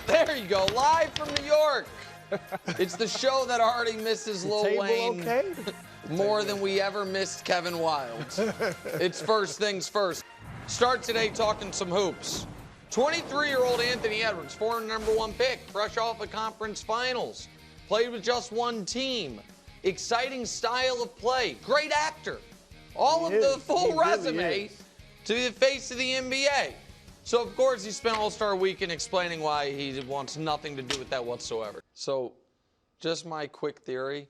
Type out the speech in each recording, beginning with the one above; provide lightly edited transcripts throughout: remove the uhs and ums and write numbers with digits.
There you go, live from New York. It's the show that already misses Lil Wayne more than we ever missed Kevin Wilde. It's first things first. Start today talking some hoops. 23-year-old Anthony Edwards, former #1 pick, fresh off of conference finals, played with just one team. Exciting style of play, great actor. All of the full resume to be the face of the NBA. So, of course, he spent All-Star Weekend explaining why he wants nothing to do with that whatsoever. So, just my quick theory.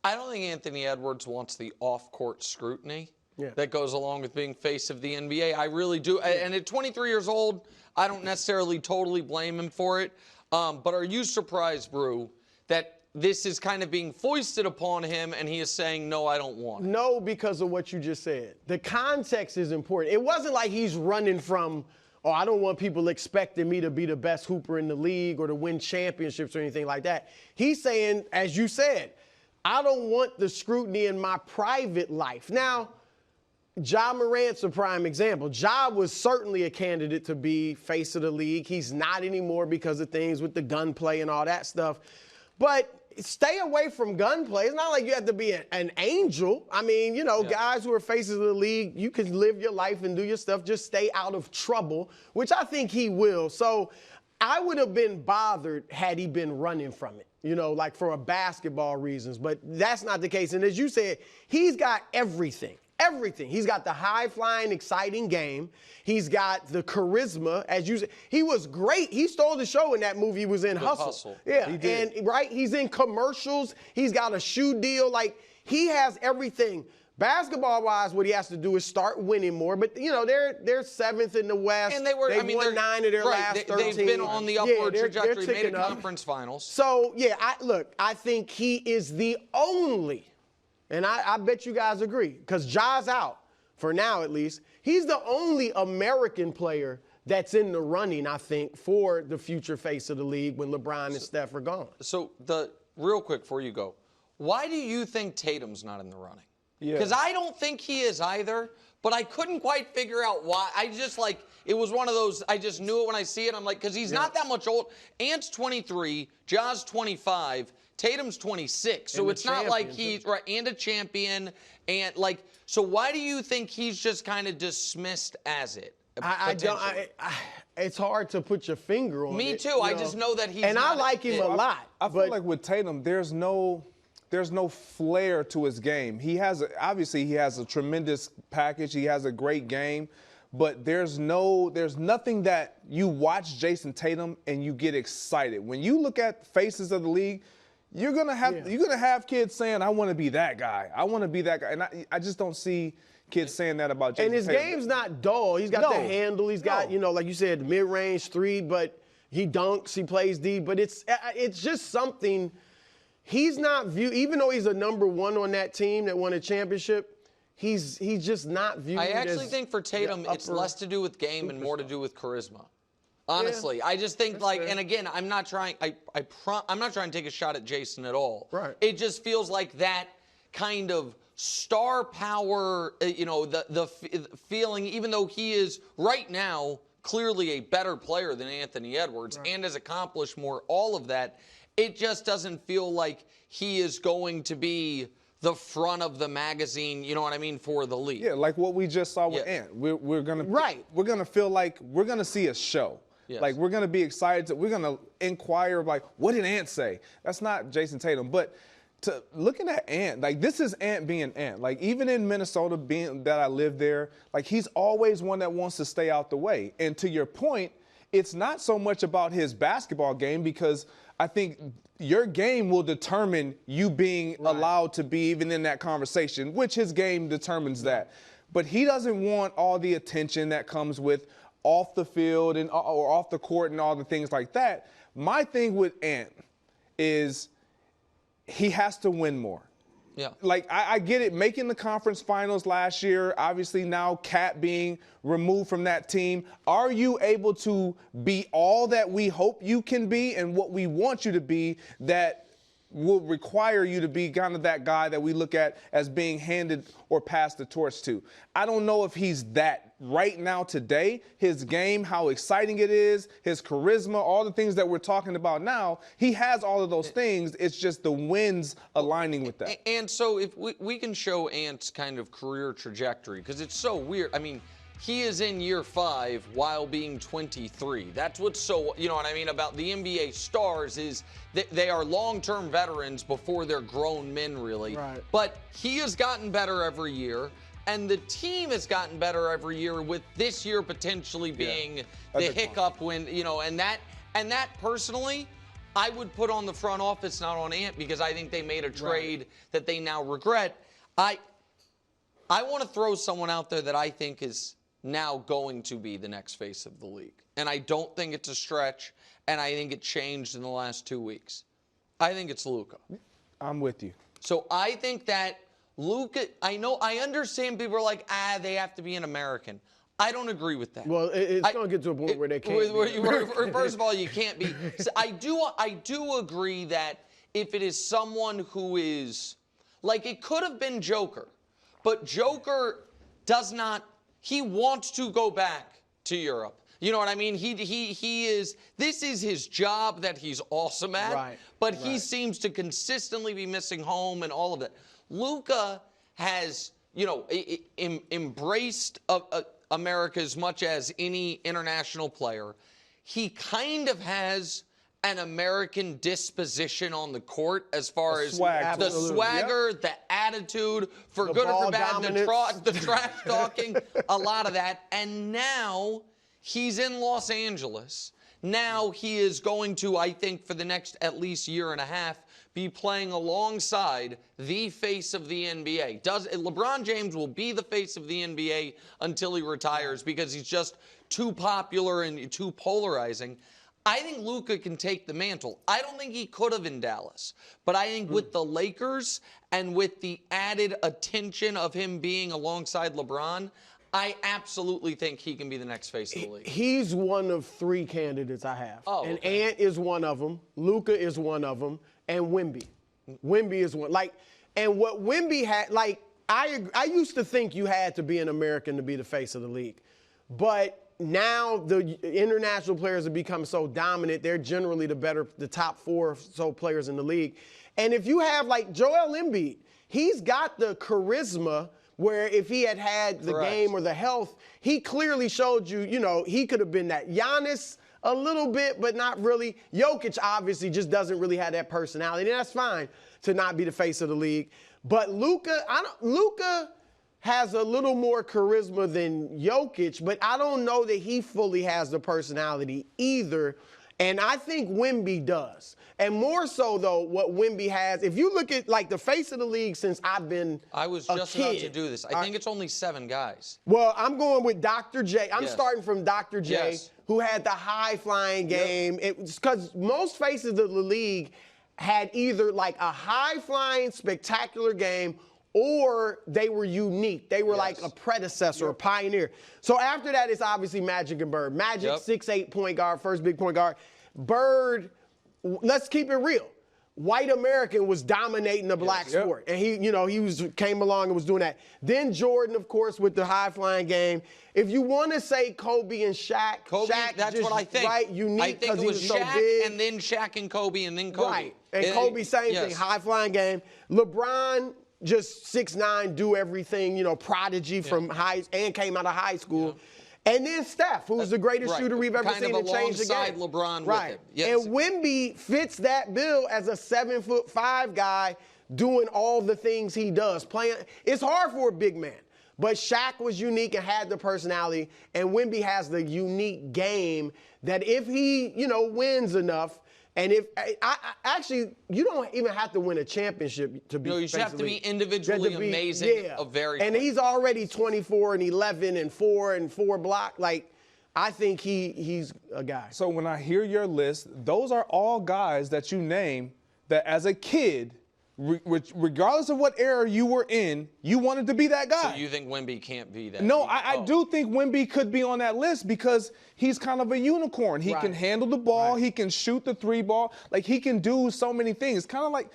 I don't think Anthony Edwards wants the off-court scrutiny that goes along with being face of the NBA. I really do. And at 23 years old, I don't necessarily totally blame him for it. But are you surprised, Brew, that this is kind of being foisted upon him and he is saying, no, I don't want it? No, because of what you just said. The context is important. It wasn't like he's running from, oh, I don't want people expecting me to be the best hooper in the league or to win championships or anything like that. He's saying, as you said, I don't want the scrutiny in my private life. Now, Ja Morant's a prime example. Ja was certainly a candidate to be face of the league. He's not anymore because of things with the gunplay and all that stuff. But stay away from gunplay. It's not like you have to be an angel. I mean, you know, guys who are faces of the league, you can live your life and do your stuff. Just stay out of trouble, which I think he will. So I would have been bothered had he been running from it, you know, like for basketball reasons. But that's not the case. And as you said, he's got everything. Everything. He's got the high-flying, exciting game. He's got the charisma, as you said. He was great. He stole the show in that movie he was in, Hustle. Yeah, he did. And he's in commercials. He's got a shoe deal. Like, he has everything. Basketball-wise, what he has to do is start winning more. But, you know, they're seventh in the West. And they won 9 of their last 13. They've been on the upward trajectory, made a conference finals. So, yeah, I think he is the only. And I bet you guys agree, because Ja's out, for now at least. He's the only American player that's in the running, I think, for the future face of the league when LeBron and Steph are gone. So, real quick before you go, why do you think Tatum's not in the running? Because I don't think he is either, but I couldn't quite figure out why. I just, like, it was one of those, I just knew it when I see it. I'm like, because he's not that much old. Ant's 23, Ja's 25. Tatum's 26, so it's not like he's and a champion, and like, so why do you think he's just kind of dismissed as it? It's hard to put your finger on it. Me too. I just know that he's. And I like him a lot. I feel like with Tatum, there's no flair to his game. Obviously he has a tremendous package. He has a great game. But there's nothing that you watch Jason Tatum and you get excited. When you look at faces of the league, you're gonna have kids saying, I want to be that guy. I want to be that guy. And I just don't see kids saying that about Jason Tatum. And his game's not dull. He's got the handle. He's got, you know, like you said, mid-range three, but he dunks, he plays deep. But it's just something. He's not viewed, even though he's a #1 on that team that won a championship, he's just not viewed. I actually think for Tatum, it's less to do with game and more to do with charisma. Honestly, I just think and again, I'm not trying. I'm not trying to take a shot at Jason at all. Right. It just feels like that kind of star power. You know, the feeling. Even though he is right now clearly a better player than Anthony Edwards and has accomplished more, all of that, it just doesn't feel like he is going to be the front of the magazine, you know what I mean, for the league. Yeah, like what we just saw with Ant. We're gonna feel like we're gonna see a show. Yes. Like, we're going to be excited. We're going to inquire, like, what did Ant say? That's not Jason Tatum. But looking at Ant, like, this is Ant being Ant. Like, even in Minnesota, being that I live there, like, he's always one that wants to stay out the way. And to your point, it's not so much about his basketball game, because I think your game will determine you being allowed to be even in that conversation, which his game determines that. But he doesn't want all the attention that comes with off the field or off the court and all the things like that. My thing with Ant is he has to win more. Yeah. Like, I get it, making the conference finals last year, obviously now Cat being removed from that team. Are you able to be all that we hope you can be and what we want you to be, that will require you to be kind of that guy that we look at as being handed or passed the torch to. I don't know if he's that right now today. His game, how exciting it is, his charisma, all the things that we're talking about now, he has all of those things. It's just the wins aligning with that. And so if we can show Ant's kind of career trajectory, because it's so weird. I mean, he is in year 5 while being 23. That's what's so, you know what I mean, about the NBA stars is that they are long-term veterans before they're grown men, really. Right. But he has gotten better every year, and the team has gotten better every year, with this year potentially being the hiccup when, you know, and that personally, I would put on the front office, not on Ant, because I think they made a trade that they now regret. I want to throw someone out there that I think is now going to be the next face of the league. And I don't think it's a stretch, and I think it changed in the last 2 weeks. I think it's Luca. I'm with you. So I think that Luca, I understand people are like, they have to be an American. I don't agree with that. Well, it's going to get to a point where they can't. First of all, you can't be. So I do agree that if it is someone who is, like, it could have been Joker, but Joker does not. He wants to go back to Europe. You know what I mean? He is. This is his job that he's awesome at. But he seems to consistently be missing home and all of that. Luca has, you know, embraced America as much as any international player. He kind of has an American disposition on the court as far as the swagger, the attitude, for good or for bad, the trash talking, a lot of that. And now he's in Los Angeles. Now he is going to, I think, for the next at least year and a half, be playing alongside the face of the NBA. LeBron James will be the face of the NBA until he retires, because he's just too popular and too polarizing. I think Luca can take the mantle. I don't think he could have in Dallas. But I think with the Lakers and with the added attention of him being alongside LeBron, I absolutely think he can be the next face of the league. He's one of 3 candidates I have. And Ant is one of them. Luca is one of them. And Wemby. Wemby is one. Like, and what Wemby had, like, I used to think you had to be an American to be the face of the league. But now the international players have become so dominant. They're generally the top 4 or so players in the league. And if you have, like, Joel Embiid, he's got the charisma where if he had the game or the health, he clearly showed you, you know, he could have been that. Giannis, a little bit, but not really. Jokic obviously just doesn't really have that personality, and that's fine to not be the face of the league. But Luca has a little more charisma than Jokic, but I don't know that he fully has the personality either. And I think Wemby does. And more so, though, what Wemby has, if you look at, like, the face of the league since I've been I was just about to do this. I think it's only 7 guys. Well, I'm going with Dr. J. I'm starting from Dr. J, who had the high-flying game. It's because most faces of the league had either, like, a high-flying, spectacular game, or they were unique. They were like a predecessor, a pioneer. So after that, it's obviously Magic and Bird. Magic, 6'8" point guard, first big point guard. Bird, let's keep it real. White American was dominating the black sport. And he came along and was doing that. Then Jordan, of course, with the high-flying game. If you want to say Kobe and Shaq, Shaq that's just, what I think. Right, unique I think because it was he was Shaq, so big. and then Shaq and Kobe, and then Kobe. Right, and Kobe, same thing, high-flying game. LeBron, just 6'9", do everything, you know, prodigy from and came out of high school. And then Steph, who's the greatest shooter we've ever seen to change the game. LeBron with him. And Wemby fits that bill as a 7'5" guy doing all the things he does. It's hard for a big man. But Shaq was unique and had the personality, and Wemby has the unique game that if he, you know, wins enough, and if actually, you don't even have to win a championship to be. No, you just have to be individually amazing. And he's already 24 and 11 and 4 and 4 block. Like, I think he's a guy. So when I hear your list, those are all guys that you name that as a kid, regardless of what era you were in, you wanted to be that guy. So you think Wemby can't be that? No, I do think Wemby could be on that list because he's kind of a unicorn. He can handle the ball. He can shoot the 3 ball. Like, he can do so many things. Kind of like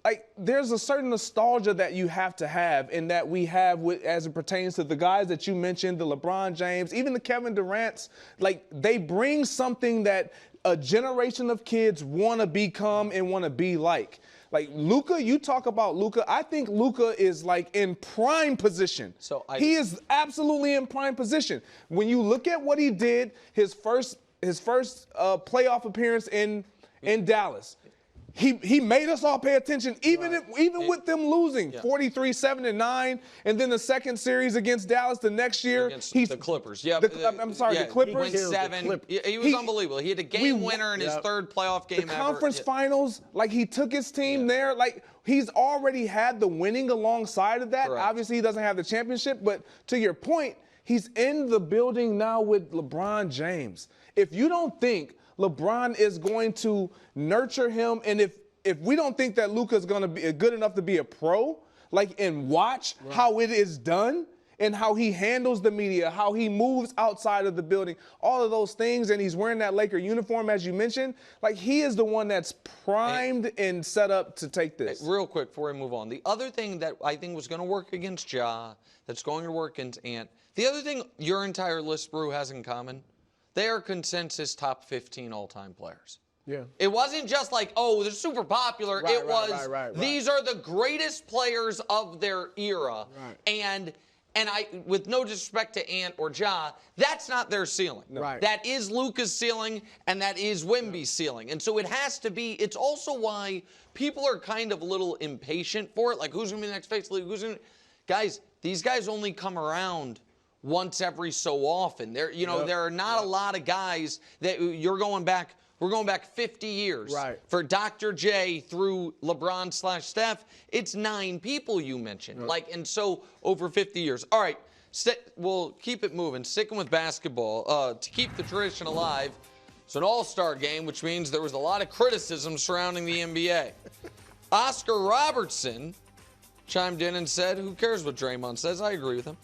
like, there's a certain nostalgia that you have to have, and that we have as it pertains to the guys that you mentioned, the LeBron James, even the Kevin Durant's. Like, they bring something that a generation of kids want to become and want to be like. Like Luca, you talk about Luca. I think Luca is like in prime position. He is absolutely in prime position. When you look at what he did, his first playoff appearance in Dallas. He made us all pay attention, even with them losing 43-7-9, and then the second series against Dallas the next year. Against the Clippers. Yeah, I'm sorry, the Clippers. He went 7. He was unbelievable. He had a game winner in his third playoff game ever. The conference finals, like he took his team there. Like he's already had the winning alongside of that. Correct. Obviously, he doesn't have the championship, but to your point, he's in the building now with LeBron James. If you don't think LeBron is going to nurture him, and if we don't think that Luka is going to be good enough to be a pro, like, and watch how it is done and how he handles the media, how he moves outside of the building, all of those things, and he's wearing that Laker uniform, as you mentioned, like, he is the one that's primed and set up to take this. Real quick before we move on, the other thing that I think was going to work against Ja, that's going to work against Ant, the other thing your entire list, Brew, has in common, they are consensus top 15 all-time players. Yeah. It wasn't just like, oh, they're super popular. It was, these are the greatest players of their era. And I, with no disrespect to Ant or Ja, that's not their ceiling. That is Luka's ceiling, and that is Wemby's ceiling. And so it has to be. It's also why people are kind of a little impatient for it. Like, who's going to be the next face of the league? Who's going to... Guys, these guys only come around once every so often. There are not a lot of guys that we're going back 50 years. For Dr. J through LeBron/Steph, it's 9 people you mentioned. Like, and so over 50 years. All right, we'll keep it moving. Sticking with basketball, to keep the tradition alive, it's an all-star game, which means there was a lot of criticism surrounding the NBA. Oscar Robertson chimed in and said, who cares what Draymond says? I agree with him.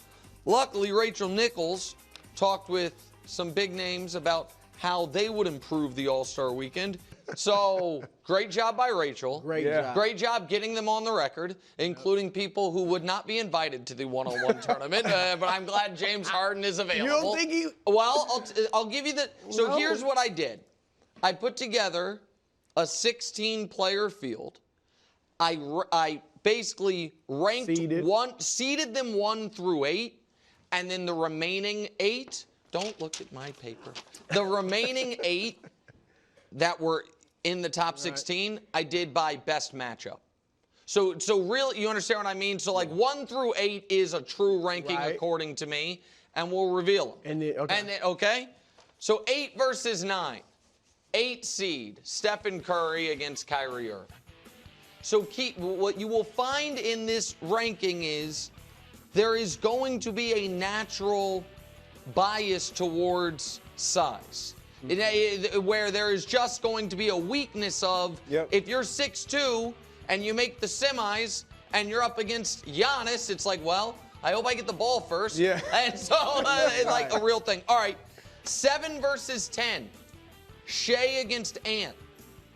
Luckily, Rachel Nichols talked with some big names about how they would improve the All-Star weekend. So, great job by Rachel. Great job getting them on the record, including people who would not be invited to the one-on-one tournament. But I'm glad James Harden is available. You don't think he... Well, I'll give you the... So here's what I did. I put together a 16-player field. I basically seeded them 1 through 8, and then the remaining 8... Don't look at my paper. The remaining 8 that were in the top 16, I did by best matchup. So really, you understand what I mean? So, like, 1 through 8 is a true ranking according to me, and we'll reveal them. Okay? So 8 versus 9. 8 seed, Stephen Curry against Kyrie Irving. So what you will find in this ranking is there is going to be a natural bias towards size, where there is just going to be a weakness of if you're 6'2" and you make the semis and you're up against Giannis, it's like, well, I hope I get the ball first. And so it's like a real thing. All right, 7 versus 10, Shea against Ant.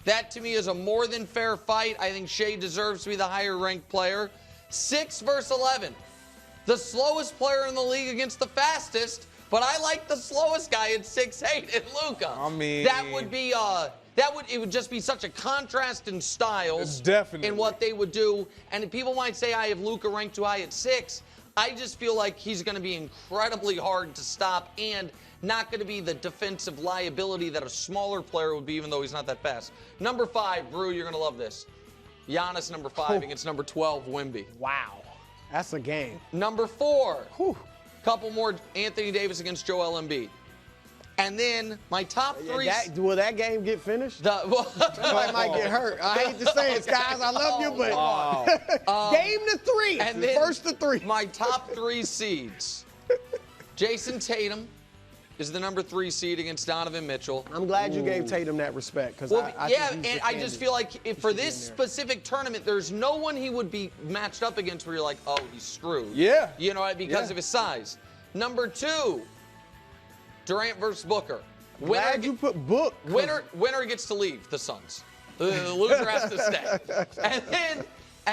That to me is a more than fair fight. I think Shea deserves to be the higher ranked player. 6 versus 11, the slowest player in the league against the fastest. But I like the slowest guy at 6'8" in Luca. I mean, that would be it would just be such a contrast in styles. Definitely. In what they would do. And people might say I have Luca ranked too high at 6. I just feel like he's going to be incredibly hard to stop and not going to be the defensive liability that a smaller player would be, even though he's not that fast. Number 5, Brew, you're going to love this. Giannis, number 5, against number 12, Wemby. Wow. That's a game. Number 4. Couple more, Anthony Davis against Joel Embiid. And then my top 3... will that game get finished? Somebody might get hurt. I hate to say it, guys. I love you, but game to 3. And then first to 3. My top 3 seeds. Jason Tatum is the number 3 seed against Donovan Mitchell. I'm glad you gave Tatum that respect. I just feel like for this specific tournament, there's no one he would be matched up against where you're like, oh, he's screwed. You know, because of his size. Number 2, Durant versus Booker. Glad you put Book. Winner gets to leave the Suns. The loser has to stay. And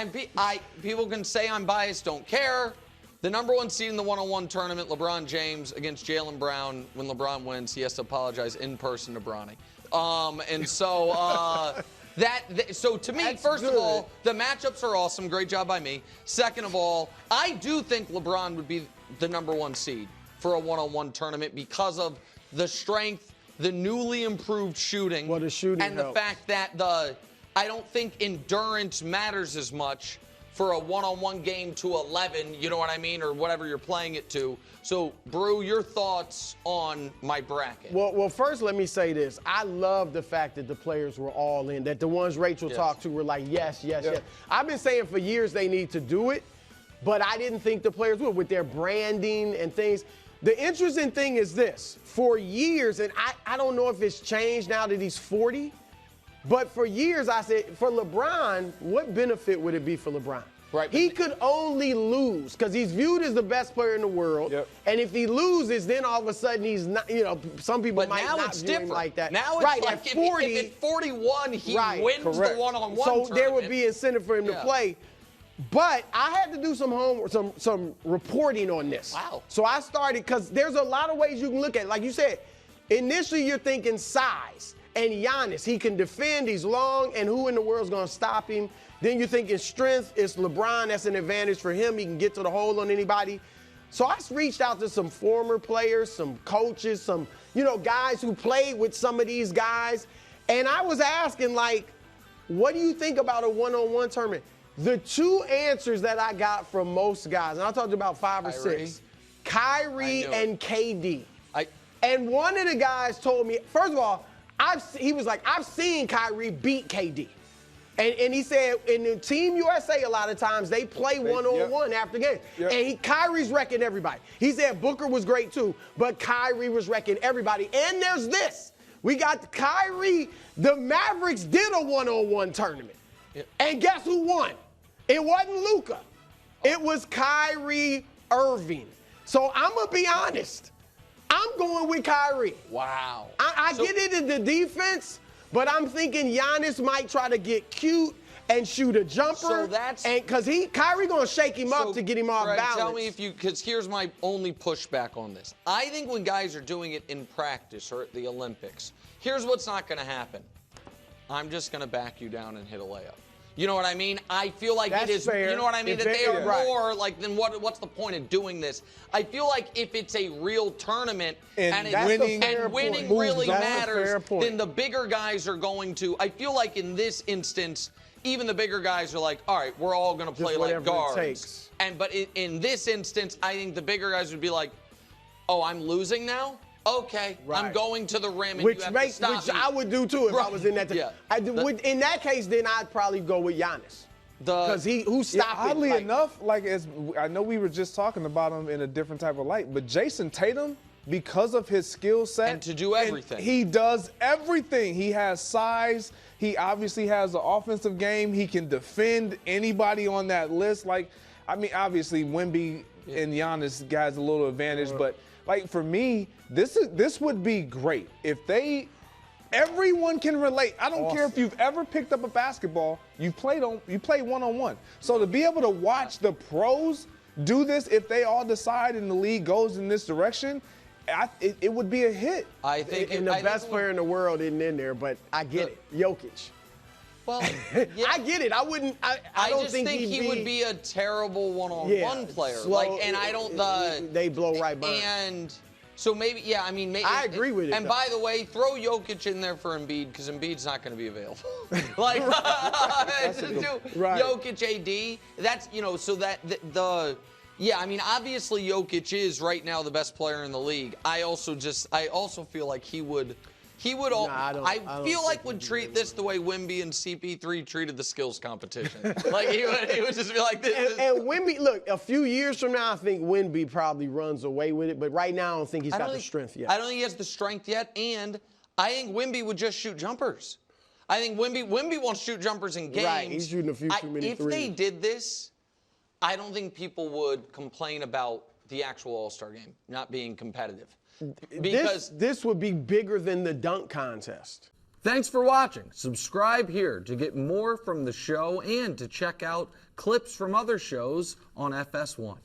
then, people can say I'm biased, don't care. The number 1 seed in the one-on-one tournament, LeBron James against Jaylen Brown. When LeBron wins, he has to apologize in person to Bronny. So to me, first of all, the matchups are awesome. Great job by me. Second of all, I do think LeBron would be the number 1 seed for a one-on-one tournament because of the strength, the newly improved shooting, well, the shooting and the fact that I don't think endurance matters as much for a one-on-one game to 11, you know what I mean, or whatever you're playing it to. So, Brew, your thoughts on my bracket? Well, first let me say this. I love the fact that the players were all in, that the ones Rachel talked to were like, yes. I've been saying for years they need to do it, but I didn't think the players would with their branding and things. The interesting thing is this. For years, and I don't know if it's changed now that he's 40, but for years I said, for LeBron, what benefit would it be for LeBron? Right. He could only lose because he's viewed as the best player in the world. Yep. And if he loses, then all of a sudden he's not, some people might not view him like that. Now it's like at 40, if at 41 he wins the one-on-one So tournament. there would be incentive for him to play. But I had to do some homework, some reporting on this. Wow. So I started, because there's a lot of ways you can look at it. Like you said, initially you're thinking size. And Giannis, he can defend, he's long, and who in the world's going to stop him? Then you're thinking strength, it's LeBron, that's an advantage for him. He can get to the hole on anybody. So I reached out to some former players, some coaches, some, guys who played with some of these guys. And I was asking, what do you think about a one-on-one tournament? The 2 answers that I got from most guys, and I talked about 5 or 6, Kyrie and KD. And one of the guys told me, first of all, he was like, I've seen Kyrie beat KD. And he said, in the Team USA, a lot of times, they play one-on-one after the game. Yep. And Kyrie's wrecking everybody. He said Booker was great too, but Kyrie was wrecking everybody. And there's this. We got Kyrie. The Mavericks did a one-on-one tournament. Yep. And guess who won? It wasn't Luca. It was Kyrie Irving. So I'm going to be honest. I'm going with Kyrie. Wow. I get it in the defense, but I'm thinking Giannis might try to get cute and shoot a jumper. So that's because Kyrie gonna shake him up to get him off balance. Tell me because here's my only pushback on this. I think when guys are doing it in practice or at the Olympics, here's what's not gonna happen. I'm just gonna back you down and hit a layup. You know what I mean? I feel like That's it is. fair. You know what I mean? That they are more like. Then what's the point of doing this? I feel like if it's a real tournament and winning really matters, then the bigger guys are going to. I feel like in this instance, even the bigger guys are like, all right, we're all going to play like guards. But in this instance, I think the bigger guys would be like, oh, I'm losing now. Okay, I'm going to the rim, and you have to stop which I would do too if I was in that. In that case, then I'd probably go with Giannis. Because who stopped it? Oddly enough, I know we were just talking about him in a different type of light, but Jason Tatum, because of his skill set, and to do everything, he does everything. He has size. He obviously has an offensive game. He can defend anybody on that list. Obviously, Wemby and Giannis has a little advantage, but. For me, this would be great if everyone can relate. I don't care if you've ever picked up a basketball, you play one-on-one. So to be able to watch the pros do this, if they all decide and the league goes in this direction, it would be a hit. I think the best player in the world isn't in there, but I get it. Jokic. Well, I get it. I wouldn't. I don't think he would be a terrible one-on-one player. Slow, and I don't. They blow right by. And so maybe, maybe. I agree with it. And by the way, throw Jokic in there for Embiid because Embiid's not going to be available. Jokic, AD. That's so that obviously Jokic is right now the best player in the league. I also feel like he would. I feel like would treat this the way Wemby and CP3 treated the skills competition. He would just be like this. And Wemby, look, a few years from now, I think Wemby probably runs away with it. But right now, I don't think he's got the strength yet. I don't think he has the strength yet. And I think Wemby would just shoot jumpers. I think Wemby won't shoot jumpers in games. Right, he's shooting a few too many threes. If they did this, I don't think people would complain about the actual All-Star game not being competitive. Because this would be bigger than the dunk contest. Thanks for watching. Subscribe here to get more from the show and to check out clips from other shows on FS1.